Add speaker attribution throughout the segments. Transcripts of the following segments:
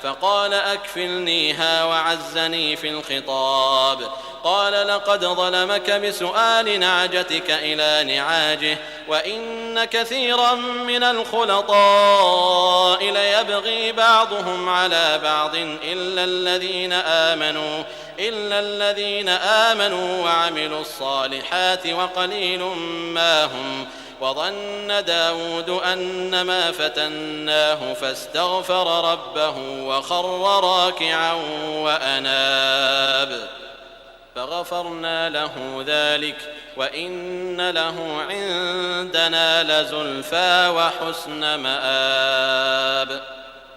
Speaker 1: فقال أكفلنيها وعزني في الخطاب. قال لقد ظلمك بسؤال نعجتك إلى نعاجه وإن كثيرا من الخلطاء ليبغي بعضهم على بعض إلا الذين آمنوا وعملوا الصالحات وقليل ما هم. وظن داود أنما فتناه فاستغفر ربه وخر راكعا وأناب فغفرنا له ذلك وإن له عندنا لزلفى وحسن مآب.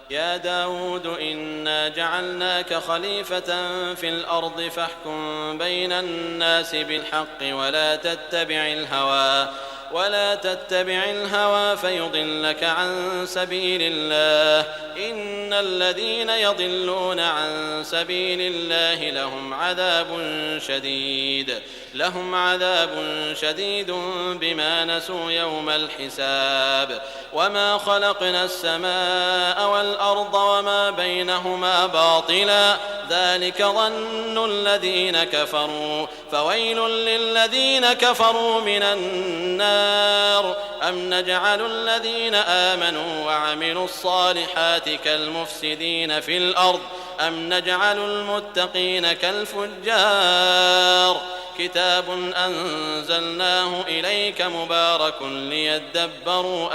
Speaker 1: يا داود إنا جعلناك خليفة في الأرض فاحكم بين الناس بالحق ولا تتبع الهوى فيضلك عن سبيل الله. إن الذين يضلون عن سبيل الله لهم عذاب شديد بما نسوا يوم الحساب. وما خلقنا السماء والأرض وما بينهما باطلا ذلك ظن الذين كفروا فويل للذين كفروا من النار. أم نجعل الذين آمنوا وعملوا الصالحات كالمفسدين في الأرض أم نجعل المتقين كالفجار. كتاب أنزلناه إليك مبارك ليدبروا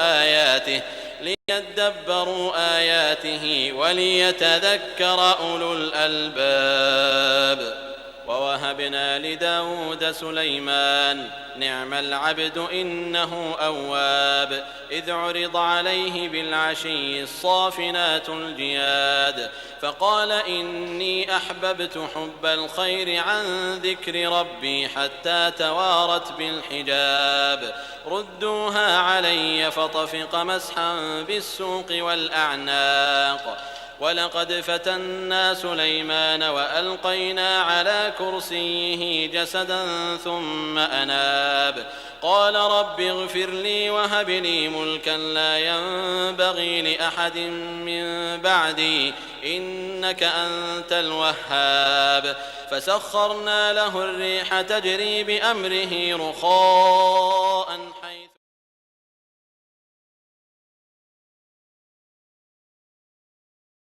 Speaker 1: آياته وليتذكر أولو الألباب. ووهبنا لداود سليمان نعم العبد إنه أواب. إذ عرض عليه بالعشي الصافنات الجياد فقال إني أحببت حب الخير عن ذكر ربي حتى توارت بالحجاب. ردوها علي فطفق مسحا بالسوق والأعناق. ولقد فتنا سليمان وألقينا على كرسيه جسدا ثم أناب. قال رب اغفر لي وهب لي ملكا لا ينبغي لأحد من بعدي إنك أنت الوهاب. فسخرنا له الريح تجري بأمره رخاء